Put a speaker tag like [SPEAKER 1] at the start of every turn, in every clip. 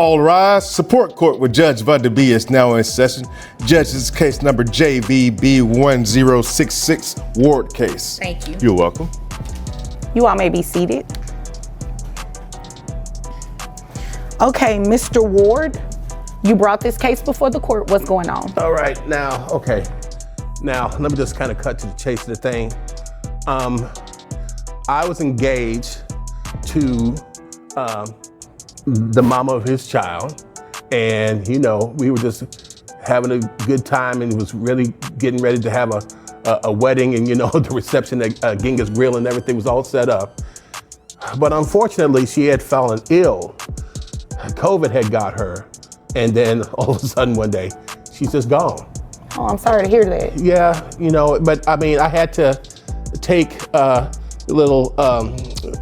[SPEAKER 1] All rise. Support court with Judge Van Der Bee is now in session. Judge's case number JVB1066, Ward case.
[SPEAKER 2] Thank you.
[SPEAKER 1] You're welcome.
[SPEAKER 3] You all may be seated. Okay, Mr. Ward, you brought this case before the court. What's going on?
[SPEAKER 4] All right, now, okay. Now, let me just kind of cut to the chase of the thing. I was engaged to the mama of his child, and we were just having a good time, and was really getting ready to have a wedding, and the reception at Genghis Grill and everything was all set up. But unfortunately, she had fallen ill. COVID had got her, and then all of a sudden one day, she's just gone.
[SPEAKER 3] Oh, I'm sorry to hear that.
[SPEAKER 4] Yeah, but I mean, I had to take little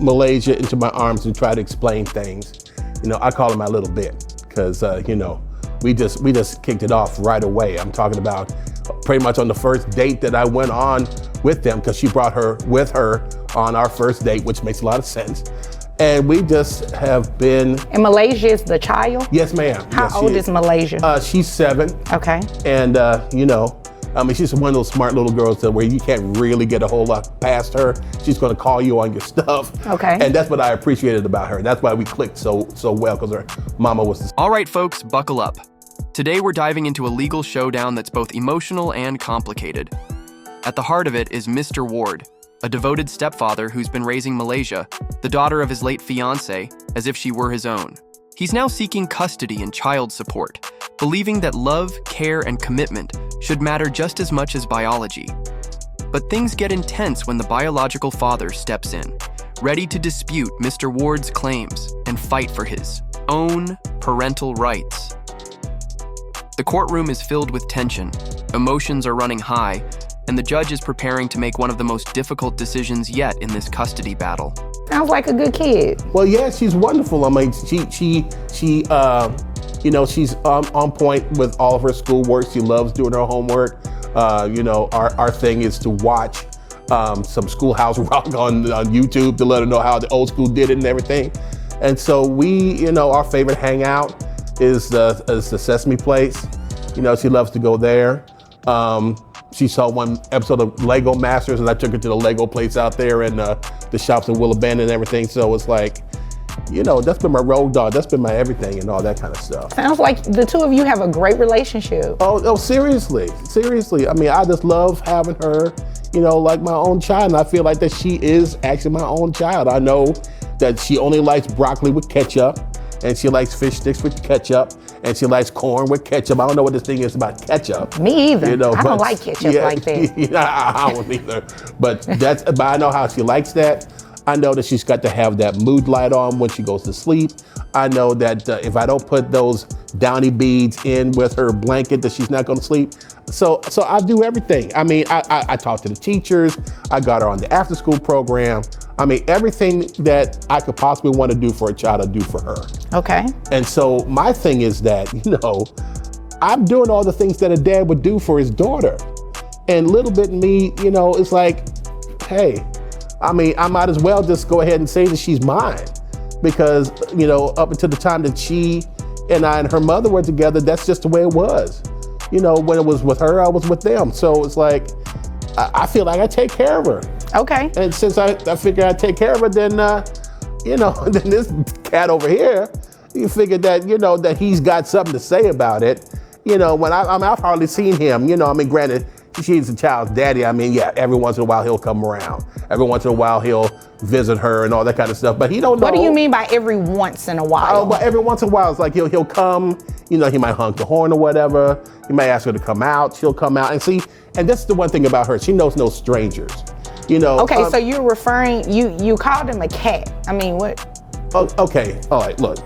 [SPEAKER 4] Malaysia into my arms and try to explain things. I call her my little bit, because we just kicked it off right away. I'm talking about pretty much on the first date that I went on with them, because she brought her with her on our first date, which makes a lot of sense. And we just have been.
[SPEAKER 3] And Malaysia is the child?
[SPEAKER 4] Yes, ma'am.
[SPEAKER 3] How old is Malaysia?
[SPEAKER 4] She's 7.
[SPEAKER 3] Okay.
[SPEAKER 4] And she's one of those smart little girls where you can't really get a whole lot past her. She's going to call you on your stuff.
[SPEAKER 3] Okay.
[SPEAKER 4] And that's what I appreciated about her. That's why we clicked so well, because her mama was.
[SPEAKER 5] All right, folks, buckle up. Today we're diving into a legal showdown that's both emotional and complicated. At the heart of it is Mr. Ward, a devoted stepfather who's been raising Malaysia, the daughter of his late fiancée, as if she were his own. He's now seeking custody and child support, believing that love, care, and commitment should matter just as much as biology. But things get intense when the biological father steps in, ready to dispute Mr. Ward's claims and fight for his own parental rights. The courtroom is filled with tension, emotions are running high, and the judge is preparing to make one of the most difficult decisions yet in this custody battle.
[SPEAKER 3] Sounds like a good kid.
[SPEAKER 4] Well, yeah, she's wonderful. I mean, she's on point with all of her schoolwork. She loves doing her homework. Our thing is to watch some Schoolhouse Rock on YouTube to let her know how the old school did it and everything. And so our favorite hangout is the Sesame Place. She loves to go there. She saw one episode of Lego Masters, and I took her to the Lego place out there and the shops in Willow Bend and everything. So it's like, that's been my road dog. That's been my everything and all that kind of stuff.
[SPEAKER 3] Sounds like the two of you have a great relationship.
[SPEAKER 4] Oh, seriously. I mean, I just love having her, like my own child. And I feel like that she is actually my own child. I know that she only likes broccoli with ketchup, and she likes fish sticks with ketchup, and she likes corn with ketchup. I don't know what this thing is about ketchup.
[SPEAKER 3] Me either. I don't like ketchup like that.
[SPEAKER 4] I don't either. But I know how she likes that. I know that she's got to have that mood light on when she goes to sleep. I know that if I don't put those Downy beads in with her blanket, that she's not going to sleep. So I do everything. I mean, I talk to the teachers. I got her on the after school program. I mean, everything that I could possibly want to do for a child, I do for her.
[SPEAKER 3] Okay.
[SPEAKER 4] And so my thing is that, I'm doing all the things that a dad would do for his daughter. And little bit in me, it's like, hey, I mean, I might as well just go ahead and say that she's mine. Because, up until the time that she and I and her mother were together, that's just the way it was. When it was with her, I was with them. So it's like, I feel like I take care of her.
[SPEAKER 3] Okay.
[SPEAKER 4] And since I figure I take care of her, then, then this cat over here, you figure that, that he's got something to say about it. When I've hardly seen him, granted, she's a child's daddy. I mean, yeah, every once in a while he'll come around. Every once in a while he'll visit her and all that kind of stuff. But he don't know.
[SPEAKER 3] What do you mean by every once in a while?
[SPEAKER 4] Oh, but every once in a while, it's like he'll come, he might honk the horn or whatever. He might ask her to come out. She'll come out and see. And that's the one thing about her. She knows no strangers.
[SPEAKER 3] Okay, so you're referring, you called him a cat. I mean, what?
[SPEAKER 4] Oh, okay, all right, look.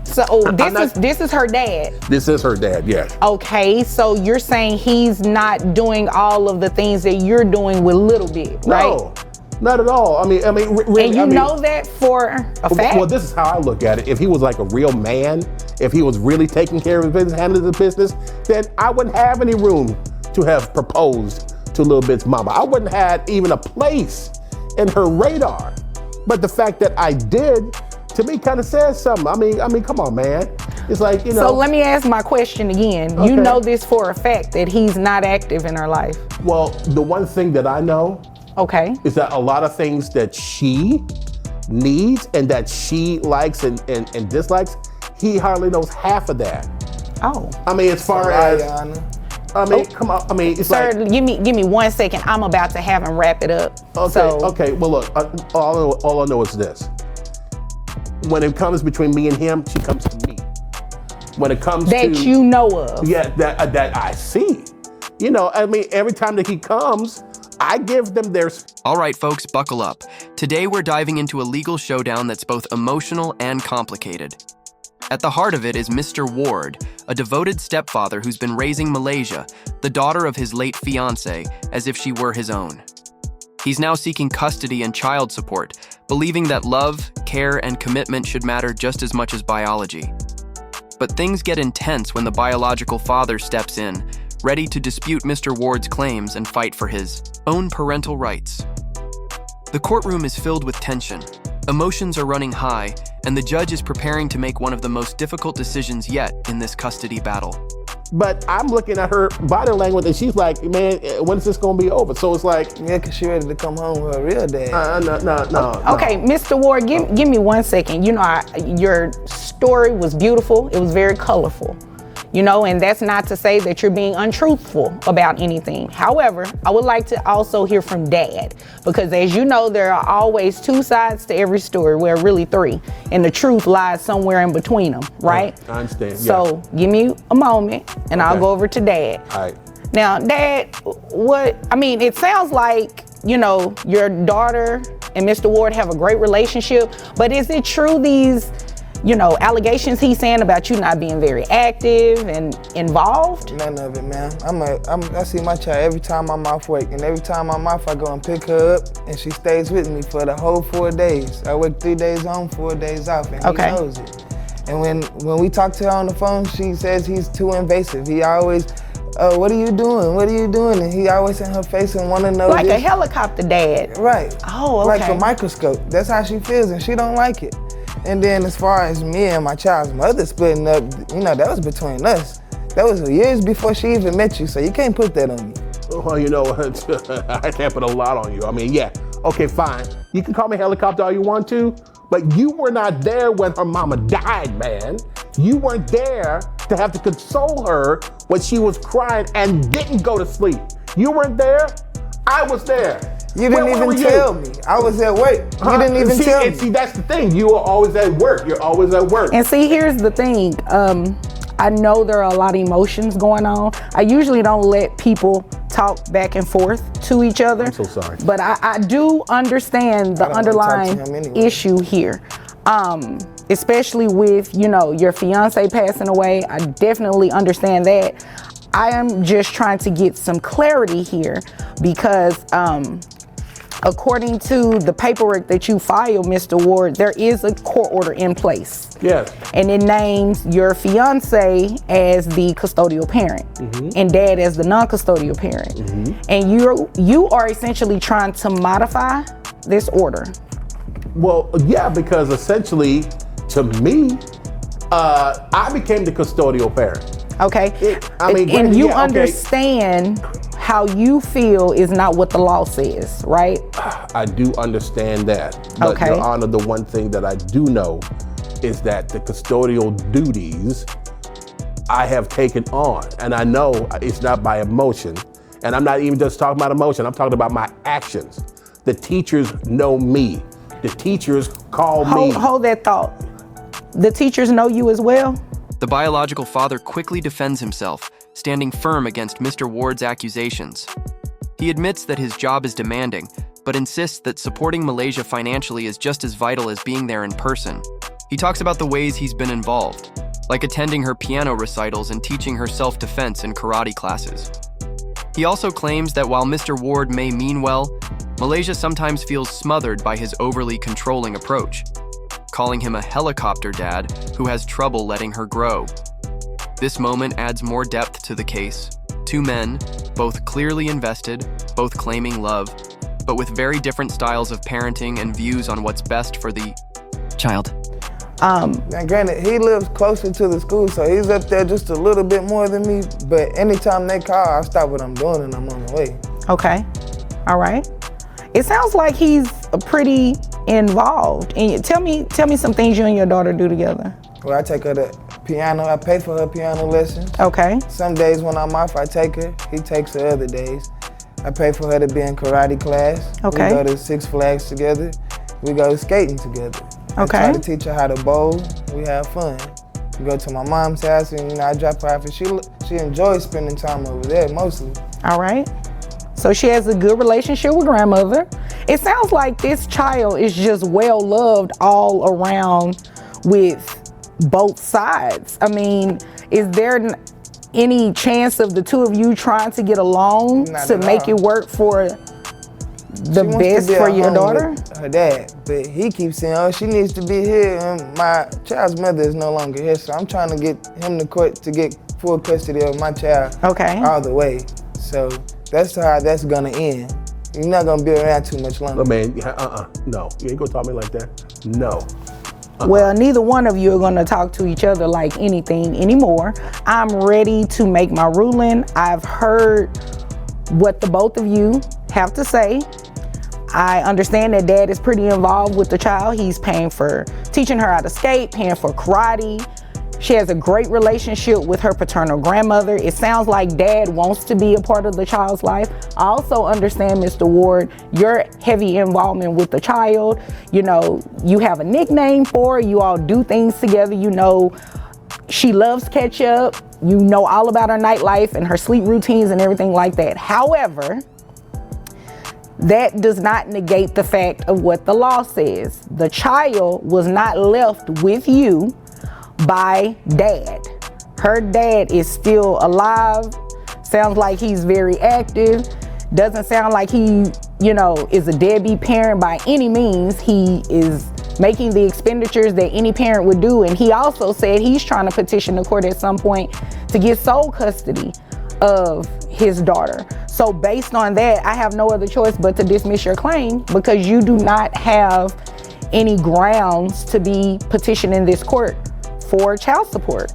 [SPEAKER 3] So this is her dad?
[SPEAKER 4] This is her dad, yes.
[SPEAKER 3] Okay, so you're saying he's not doing all of the things that you're doing with Little Bit, right?
[SPEAKER 4] No, not at all. I mean, really,
[SPEAKER 3] and you know that for a fact?
[SPEAKER 4] Well, this is how I look at it. If he was like a real man, if he was really taking care of his business, handling the business, then I wouldn't have any room to have proposed to Little Bit's mama. I wouldn't have even a place in her radar. But the fact that I did, to me, kind of says something. I mean, come on, man. It's like, you know.
[SPEAKER 3] So let me ask my question again.
[SPEAKER 4] Okay.
[SPEAKER 3] You know this for a fact that he's not active in her life.
[SPEAKER 4] Well, the one thing that I know
[SPEAKER 3] Okay.
[SPEAKER 4] is that a lot of things that she needs and that she likes and dislikes, he hardly knows half of that.
[SPEAKER 3] Oh.
[SPEAKER 4] I mean, as far as, I mean, come on. I mean, it's
[SPEAKER 3] Sir,
[SPEAKER 4] like,
[SPEAKER 3] give me 1 second. I'm about to have him wrap it up.
[SPEAKER 4] okay,
[SPEAKER 3] So,
[SPEAKER 4] okay. Well, look, all I know is this. When it comes between me and him, she comes to me. When it comes
[SPEAKER 3] that
[SPEAKER 4] to
[SPEAKER 3] you know of.
[SPEAKER 4] yeah, that I see. You know, I mean, every time that he comes, I give them their.
[SPEAKER 5] All right, folks, buckle up. Today we're diving into a legal showdown that's both emotional and complicated. At the heart of it is Mr. Ward, a devoted stepfather who's been raising Malaysia, the daughter of his late fiancée, as if she were his own. He's now seeking custody and child support, believing that love, care, and commitment should matter just as much as biology. But things get intense when the biological father steps in, ready to dispute Mr. Ward's claims and fight for his own parental rights. The courtroom is filled with tension. Emotions are running high, and the judge is preparing to make one of the most difficult decisions yet in this custody battle.
[SPEAKER 4] But I'm looking at her body language, and she's like, "Man, when's this gonna be over?" So it's like,
[SPEAKER 2] Yeah, because she ready to come home with her real dad.
[SPEAKER 4] no.
[SPEAKER 3] Okay, Mr. Ward, give me 1 second. You know, your story was beautiful. It was very colorful. You know, and that's not to say that you're being untruthful about anything. However, I would like to also hear from Dad, because as you know, there are always two sides to every story, well, really three, and the truth lies somewhere in between them, right?
[SPEAKER 4] I understand.
[SPEAKER 3] So give me a moment, and I'll
[SPEAKER 4] Okay.
[SPEAKER 3] go over to Dad.
[SPEAKER 4] All right.
[SPEAKER 3] Now, Dad, it sounds like, you know, your daughter and Mr. Ward have a great relationship, but is it true these, you know, allegations he's saying about you not being very active and involved?
[SPEAKER 2] None of it, man. I see my child every time I'm off work, and every time I'm off, I go and pick her up, and she stays with me for the whole 4 days. I work 3 days on, 4 days off, and
[SPEAKER 3] Okay.
[SPEAKER 2] he knows it. And when we talk to her on the phone, she says he's too invasive. He always, what are you doing? What are you doing? And he always in her face and want to know
[SPEAKER 3] Like
[SPEAKER 2] this.
[SPEAKER 3] a helicopter dad.
[SPEAKER 2] Right.
[SPEAKER 3] Oh, okay.
[SPEAKER 2] Like a microscope. That's how she feels, and she don't like it. And then as far as me and my child's mother splitting up, you know, that was between us. That was years before she even met you, so you can't put that on me.
[SPEAKER 4] Well, you know, I can't put a lot on you. I mean, yeah, okay, fine. You can call me helicopter all you want to, but you were not there when her mama died, man. You weren't there to have to console her when she was crying and didn't go to sleep. You weren't there. I was there.
[SPEAKER 2] You didn't
[SPEAKER 4] Where were
[SPEAKER 2] even
[SPEAKER 4] you?
[SPEAKER 2] tell me. I was at work. You didn't even tell me.
[SPEAKER 4] And see, that's the thing. You are always at work. You're always at work.
[SPEAKER 3] And see, here's the thing. I know there are a lot of emotions going on. I usually don't let people talk back and forth to each other.
[SPEAKER 4] I'm so sorry.
[SPEAKER 3] But I do understand the
[SPEAKER 2] I don't wanna talk to
[SPEAKER 3] underlying
[SPEAKER 2] him anyway.
[SPEAKER 3] issue here. Especially with, you know, your fiance passing away. I definitely understand that. I am just trying to get some clarity here because according to the paperwork that you filed, Mr. Ward, there is a court order in place.
[SPEAKER 4] Yes.
[SPEAKER 3] And it names your fiance as the custodial parent and dad as the non-custodial parent. And you are essentially trying to modify this order.
[SPEAKER 4] Well, yeah, because essentially, to me, I became the custodial parent.
[SPEAKER 3] Okay?
[SPEAKER 4] I mean,
[SPEAKER 3] and you
[SPEAKER 4] yeah, okay.
[SPEAKER 3] understand how you feel is not what the law says, right?
[SPEAKER 4] I do understand that. But
[SPEAKER 3] Okay.
[SPEAKER 4] Your Honor, the one thing that I do know is that the custodial duties I have taken on, and I know it's not by emotion, and I'm not even just talking about emotion, I'm talking about my actions. The teachers know me. The teachers call me.
[SPEAKER 3] Hold that thought. The teachers know you as well?
[SPEAKER 5] The biological father quickly defends himself, standing firm against Mr. Ward's accusations. He admits that his job is demanding, but insists that supporting Malaysia financially is just as vital as being there in person. He talks about the ways he's been involved, like attending her piano recitals and teaching her self-defense in karate classes. He also claims that while Mr. Ward may mean well, Malaysia sometimes feels smothered by his overly controlling approach, calling him a helicopter dad who has trouble letting her grow. This moment adds more depth to the case. Two men, both clearly invested, both claiming love, but with very different styles of parenting and views on what's best for the child.
[SPEAKER 2] Now, granted, he lives closer to the school, so he's up there just a little bit more than me. But anytime they call, I stop what I'm doing and I'm on the way.
[SPEAKER 3] Okay, all right. It sounds like he's pretty involved. And tell me some things you and your daughter do together.
[SPEAKER 2] Well, I take her to piano. I pay for her piano lessons.
[SPEAKER 3] Okay,
[SPEAKER 2] Some days when I'm off, I take her. He takes her other days. I pay for her to be in karate class.
[SPEAKER 3] Okay.
[SPEAKER 2] We go to Six Flags together. We go skating together. I try to teach her how to bowl. We have fun. We go to my mom's house and I drop her off, and she enjoys spending time over there mostly.
[SPEAKER 3] all right. So she has a good relationship with grandmother. It sounds like this child is just well loved all around with both sides. I mean, is there any chance of the two of you trying to get along
[SPEAKER 2] Not
[SPEAKER 3] to
[SPEAKER 2] at
[SPEAKER 3] make
[SPEAKER 2] all.
[SPEAKER 3] it work for the
[SPEAKER 2] She wants to
[SPEAKER 3] best
[SPEAKER 2] be
[SPEAKER 3] for
[SPEAKER 2] at
[SPEAKER 3] your
[SPEAKER 2] home
[SPEAKER 3] daughter?
[SPEAKER 2] with her dad, but he keeps saying, oh, she needs to be here, and my child's mother is no longer here, so I'm trying to get him to court to get full custody of my child
[SPEAKER 3] Okay.
[SPEAKER 2] all the way. So that's how that's gonna end. You're not gonna be around too much longer.
[SPEAKER 4] Oh, man, no. You ain't gonna talk to me like that. No.
[SPEAKER 3] Well, neither one of you are going to talk to each other like anything anymore. I'm ready to make my ruling. I've heard what the both of you have to say. I understand that dad is pretty involved with the child. He's paying for teaching her how to skate, paying for karate. She has a great relationship with her paternal grandmother. It sounds like dad wants to be a part of the child's life. I also understand, Mr. Ward, your heavy involvement with the child. You know, you have a nickname for her. You all do things together. You know, she loves ketchup. You know all about her nightlife and her sleep routines and everything like that. However, that does not negate the fact of what the law says. The child was not left with you by dad. Her dad is still alive. Sounds like he's very active. Doesn't sound like he, is a deadbeat parent by any means. He is making the expenditures that any parent would do. And he also said he's trying to petition the court at some point to get sole custody of his daughter. So based on that, I have no other choice but to dismiss your claim because you do not have any grounds to be petitioning this court for child support.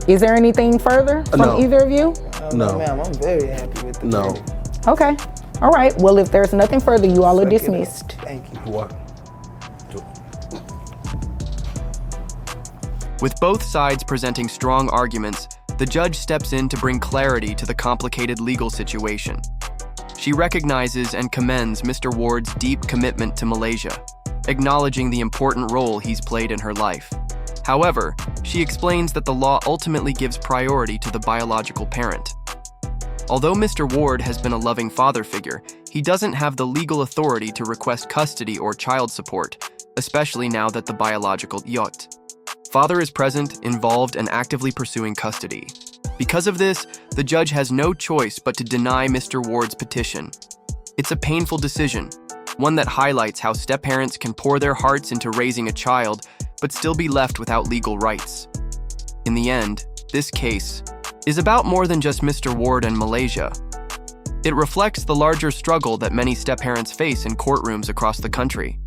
[SPEAKER 3] Is there anything further from
[SPEAKER 4] No.
[SPEAKER 3] either of you?
[SPEAKER 4] No.
[SPEAKER 2] Ma'am, I'm very happy with the
[SPEAKER 4] No.
[SPEAKER 2] verdict.
[SPEAKER 3] Okay. All right. Well, if there's nothing further, you all are dismissed.
[SPEAKER 2] Thank you.
[SPEAKER 4] What?
[SPEAKER 5] With both sides presenting strong arguments, the judge steps in to bring clarity to the complicated legal situation. She recognizes and commends Mr. Ward's deep commitment to Malaysia, acknowledging the important role he's played in her life. However, she explains that the law ultimately gives priority to the biological parent. Although Mr. Ward has been a loving father figure, he doesn't have the legal authority to request custody or child support, especially now that the biological yacht. Father is present, involved, and actively pursuing custody. Because of this, the judge has no choice but to deny Mr. Ward's petition. It's a painful decision, one that highlights how step-parents can pour their hearts into raising a child but still be left without legal rights. In the end, this case is about more than just Mr. Ward and Malaysia. It reflects the larger struggle that many step-parents face in courtrooms across the country.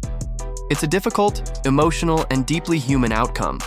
[SPEAKER 5] It's a difficult, emotional, and deeply human outcome,